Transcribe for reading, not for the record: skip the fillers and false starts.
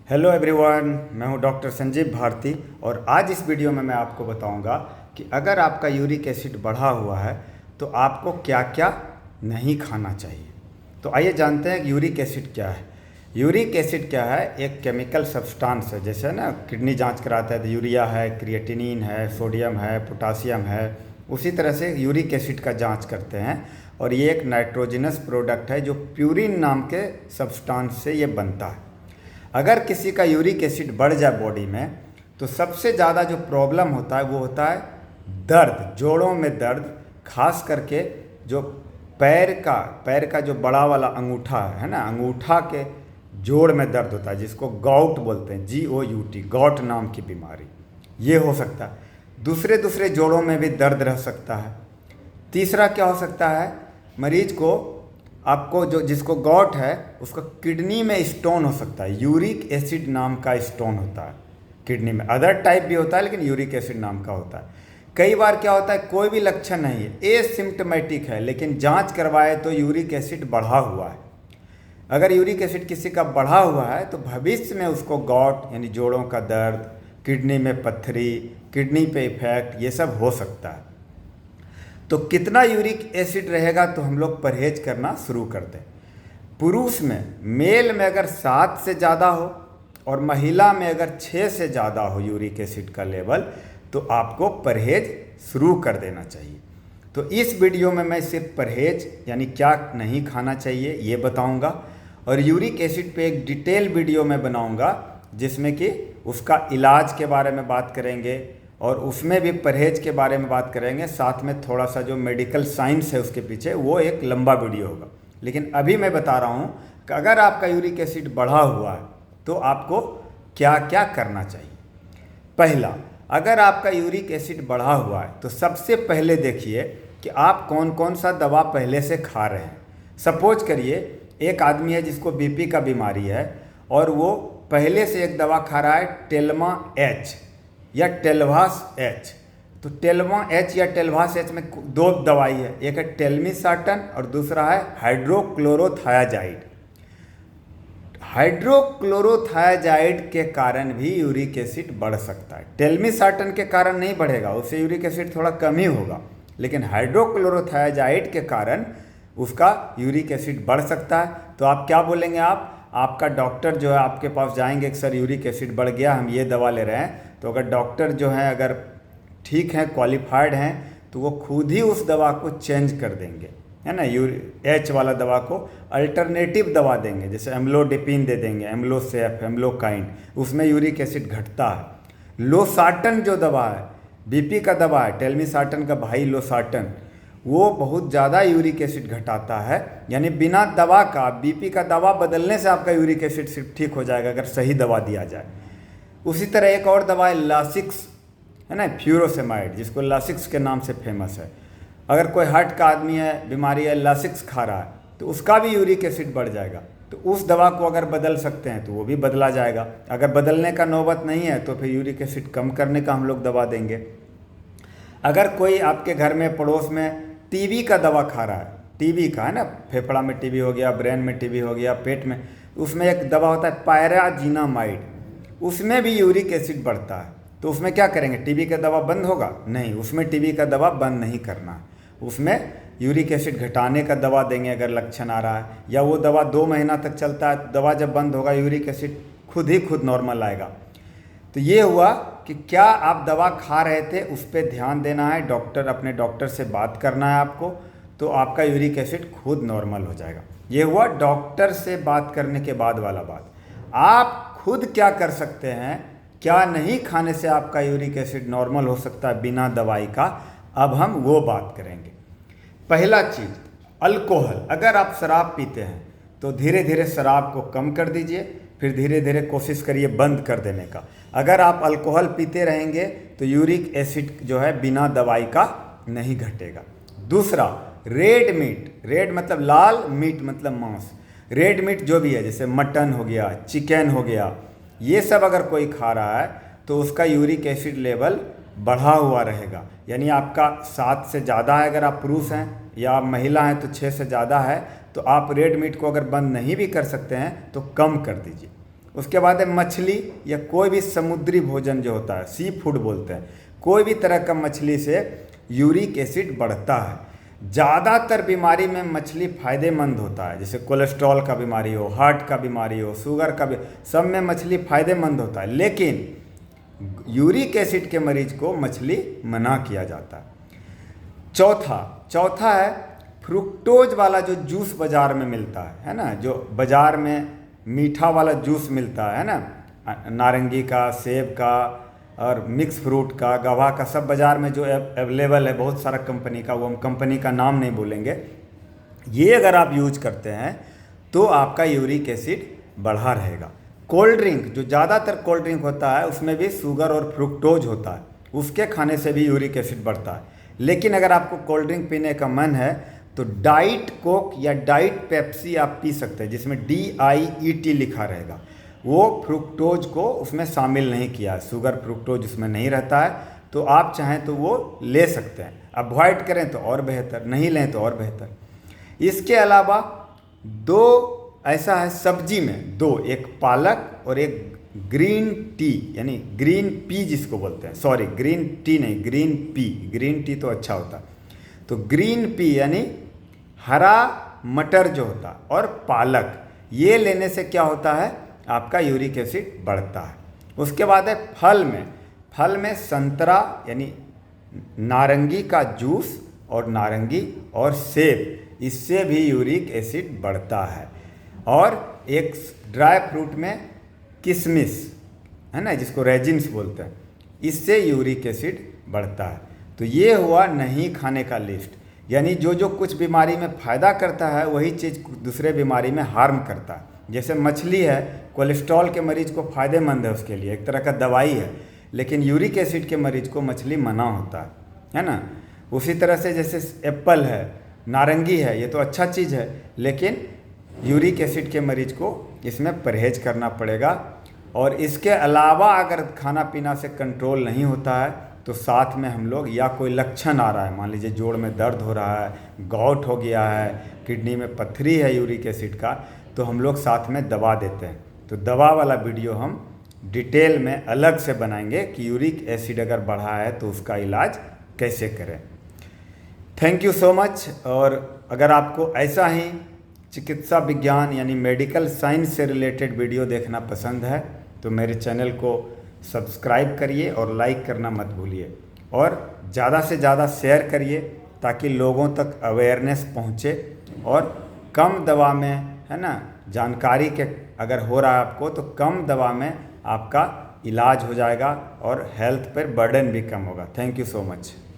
Hello everyone, मैं हूं doctor Sanjeev Bharti और आज इस वीडियो में मैं आपको बताऊंगा कि अगर आपका यूरिक एसिड बढ़ा हुआ है तो आपको क्या क्या नहीं खाना चाहिए। तो आइए जानते हैं कि यूरिक एसिड क्या है। यूरिक एसिड क्या है? एक केमिकल सब्सटेंस है। जैसे ना किडनी जांच कराता है तो यूरिया है, क्रिएटिनिन है, सोडियम है, पोटासियम है, उसी तरह से यूरिक एसिड का जांच करते हैं। और ये एक नाइट्रोजनस प्रोडक्ट है जो प्यूरिन नाम के सब्सटेंस से ये बनता है। अगर किसी का यूरिक एसिड बढ़ जाए बॉडी में तो सबसे ज़्यादा जो प्रॉब्लम होता है वो होता है दर्द, जोड़ों में दर्द, खास करके जो पैर का जो बड़ा वाला अंगूठा है ना, अंगूठा के जोड़ में दर्द होता है, जिसको गॉट बोलते हैं, GOUT, गॉट नाम की बीमारी, ये हो सकता है। दूसरे जोड़ों में भी दर्द रह सकता है। तीसरा क्या हो सकता है, मरीज को, आपको जो जिसको गॉट है उसका किडनी में स्टोन हो सकता है। यूरिक एसिड नाम का स्टोन होता है किडनी में। अदर टाइप भी होता है लेकिन यूरिक एसिड नाम का होता है। कई बार क्या होता है, कोई भी लक्षण नहीं है, एसिम्प्टोमेटिक है, लेकिन जांच करवाए तो यूरिक एसिड बढ़ा हुआ है। अगर यूरिक एसिड किसी का बढ़ा हुआ है तो भविष्य में उसको गॉट यानी जोड़ों का दर्द, किडनी में पत्थरी, किडनी पे इफेक्ट, ये सब हो सकता है। तो कितना यूरिक एसिड रहेगा तो हम लोग परहेज करना शुरू कर दें। पुरुष में, मेल में अगर 7 से ज़्यादा हो और महिला में अगर 6 से ज़्यादा हो यूरिक एसिड का लेवल, तो आपको परहेज शुरू कर देना चाहिए। तो इस वीडियो में मैं सिर्फ परहेज यानी क्या नहीं खाना चाहिए ये बताऊंगा, और यूरिक एसिड पे एक डिटेल वीडियो में बनाऊंगा जिसमें कि उसका इलाज के बारे में बात करेंगे और उसमें भी परहेज के बारे में बात करेंगे। साथ में थोड़ा सा जो मेडिकल साइंस है उसके पीछे, वो एक लंबा वीडियो होगा। लेकिन अभी मैं बता रहा हूँ कि अगर आपका यूरिक एसिड बढ़ा हुआ है तो आपको क्या क्या करना चाहिए। पहला, अगर आपका यूरिक एसिड बढ़ा हुआ है तो सबसे पहले देखिए कि आप कौन कौन सा दवा पहले से खा रहे हैं। सपोज करिए एक आदमी है जिसको BP का बीमारी है और वो पहले से एक दवा खा रहा है टेल्मा H या टेल्वास H। तो टेल्मा H या टेल्वास H में दो दवाई है, एक है टेल्मिसार्टन और दूसरा है हाइड्रोक्लोरोथायाजाइड। हाइड्रोक्लोरोथायाजाइड के कारण भी यूरिक एसिड बढ़ सकता है। टेल्मिसार्टन के कारण नहीं बढ़ेगा, उससे यूरिक एसिड थोड़ा कम ही होगा, लेकिन हाइड्रोक्लोरोथायाजाइड के कारण उसका यूरिक एसिड बढ़ सकता है। तो आप क्या बोलेंगे, आपका डॉक्टर जो है आपके पास जाएंगे कि सर यूरिक एसिड बढ़ गया, हम ये दवा ले रहे हैं। तो अगर डॉक्टर जो है अगर ठीक हैं, क्वालिफाइड हैं, तो वो खुद ही उस दवा को चेंज कर देंगे, है ना। H वाला दवा को अल्टरनेटिव दवा देंगे, जैसे एम्लोडिपिन दे देंगे, एम्लोसेफ, एम्लोकाइन, उसमें यूरिक एसिड घटता है। लोसार्टन जो दवा है, BP का दवा है, टेल्मिसार्टन का भाई लोसार्टन, वो बहुत ज़्यादा यूरिक एसिड घटाता है। यानी बिना दवा का, BP का दवा बदलने से आपका यूरिक एसिड सिर्फ ठीक हो जाएगा अगर सही दवा दिया जाए। उसी तरह एक और दवा है लासिक्स, है ना, फ्यूरोसेमाइड, जिसको लासिक्स के नाम से फेमस है। अगर कोई हार्ट का आदमी है, बीमारी है, लासिक्स खा रहा है तो उसका भी यूरिक एसिड बढ़ जाएगा। तो उस दवा को अगर बदल सकते हैं तो वो भी बदला जाएगा। अगर बदलने का नौबत नहीं है तो फिर यूरिक एसिड कम करने का हम लोग दवा देंगे। अगर कोई आपके घर में, पड़ोस में TB का दवा खा रहा है, TB का, है ना, फेफड़ा में TB हो गया, ब्रेन में TB हो गया, पेट में, उसमें एक दवा होता है पायराजिनामाइड, उसमें भी यूरिक एसिड बढ़ता है। तो उसमें क्या करेंगे, TB का दवा बंद होगा? नहीं, उसमें TB का दवा बंद नहीं करना है, उसमें यूरिक एसिड घटाने का दवा देंगे अगर लक्षण आ रहा है, या वो दवा 2 महीना तक चलता है, दवा जब बंद होगा यूरिक एसिड खुद नॉर्मल आएगा। तो ये हुआ कि क्या आप दवा खा रहे थे, उस पर ध्यान देना है, अपने डॉक्टर से बात करना है आपको, तो आपका यूरिक एसिड खुद नॉर्मल हो जाएगा। ये हुआ डॉक्टर से बात करने के बाद वाला बात। आप खुद क्या कर सकते हैं, क्या नहीं खाने से आपका यूरिक एसिड नॉर्मल हो सकता है बिना दवाई का, अब हम वो बात करेंगे। पहला चीज़, अल्कोहल। अगर आप शराब पीते हैं तो धीरे धीरे शराब को कम कर दीजिए, फिर धीरे धीरे कोशिश करिए बंद कर देने का। अगर आप अल्कोहल पीते रहेंगे तो यूरिक एसिड जो है बिना दवाई का नहीं घटेगा। दूसरा, रेड मीट, रेड मतलब लाल, मीट मतलब मांस, रेड मीट जो भी है, जैसे मटन हो गया, चिकन हो गया, ये सब अगर कोई खा रहा है तो उसका यूरिक एसिड लेवल बढ़ा हुआ रहेगा। यानी आपका 7 से ज़्यादा है, अगर आप पुरुष हैं, या आप महिला हैं तो 6 से ज़्यादा है, तो आप रेड मीट को अगर बंद नहीं भी कर सकते हैं तो कम कर दीजिए। उसके बाद है मछली या कोई भी समुद्री भोजन जो होता है, सी फूड बोलते हैं, कोई भी तरह का मछली से यूरिक एसिड बढ़ता है। ज़्यादातर बीमारी में मछली फ़ायदेमंद होता है, जैसे कोलेस्ट्रॉल का बीमारी हो, हार्ट का बीमारी हो, शुगर का भी, सब में मछली फ़ायदेमंद होता है। लेकिन यूरिक एसिड के मरीज को मछली मना किया जाता है। चौथा है फ्रुक्टोज वाला जो जूस बाज़ार में मिलता है ना, जो बाज़ार में मीठा वाला जूस मिलता है ना, नारंगी का, सेब का और मिक्स फ्रूट का, गवाह का, सब बाज़ार में जो अवेलेबल है बहुत सारा कंपनी का, वो हम कंपनी का नाम नहीं बोलेंगे। ये अगर आप यूज करते हैं तो आपका यूरिक एसिड बढ़ा रहेगा। कोल्ड ड्रिंक, जो ज़्यादातर कोल्ड ड्रिंक होता है उसमें भी शुगर और फ्रुक्टोज होता है, उसके खाने से भी यूरिक एसिड बढ़ता है। लेकिन अगर आपको कोल्ड ड्रिंक पीने का मन है तो डाइट कोक या डाइट पेप्सी आप पी सकते हैं, जिसमें DIET लिखा रहेगा। वो फ्रुक्टोज को उसमें शामिल नहीं किया है, शुगर फ्रुक्टोज उसमें नहीं रहता है, तो आप चाहें तो वो ले सकते हैं। अवॉइड करें तो और बेहतर, नहीं लें तो और बेहतर। इसके अलावा दो ऐसा है सब्जी में, दो, एक पालक और एक ग्रीन टी, यानी ग्रीन पी जिसको बोलते हैं, सॉरी ग्रीन टी नहीं, ग्रीन पी, ग्रीन टी तो अच्छा होता। तो ग्रीन पी यानी हरा मटर जो होता है और पालक, ये लेने से क्या होता है, आपका यूरिक एसिड बढ़ता है। उसके बाद है फल में संतरा यानी नारंगी का जूस और नारंगी और सेब, इससे भी यूरिक एसिड बढ़ता है। और एक ड्राई फ्रूट में किशमिश है ना, जिसको रेजिन्स बोलते हैं, इससे यूरिक एसिड बढ़ता है। तो ये हुआ नहीं खाने का लिस्ट, यानी जो जो कुछ बीमारी में फ़ायदा करता है वही चीज़ दूसरे बीमारी में हार्म करता है। जैसे मछली है, कोलेस्ट्रॉल के मरीज को फ़ायदेमंद है, उसके लिए एक तरह का दवाई है, लेकिन यूरिक एसिड के मरीज को मछली मना होता है ना। उसी तरह से जैसे एप्पल है, नारंगी है, ये तो अच्छा चीज़ है, लेकिन यूरिक एसिड के मरीज को इसमें परहेज करना पड़ेगा। और इसके अलावा अगर खाना पीना से कंट्रोल नहीं होता है तो साथ में हम लोग, या कोई लक्षण आ रहा है, मान लीजिए जोड़ में दर्द हो रहा है, गॉट हो गया है, किडनी में पथरी है यूरिक एसिड का, तो हम लोग साथ में दवा देते हैं। तो दवा वाला वीडियो हम डिटेल में अलग से बनाएंगे कि यूरिक एसिड अगर बढ़ा है तो उसका इलाज कैसे करें। Thank you so much. और अगर आपको ऐसा ही चिकित्सा विज्ञान यानी मेडिकल साइंस से रिलेटेड वीडियो देखना पसंद है तो मेरे चैनल को सब्सक्राइब करिए और लाइक करना मत भूलिए, और ज़्यादा से ज़्यादा शेयर करिए ताकि लोगों तक अवेयरनेस पहुँचे, और कम दवा में, है ना, जानकारी के अगर हो रहा है आपको तो कम दवा में आपका इलाज हो जाएगा और हेल्थ पर बर्डन भी कम होगा। Thank you so much.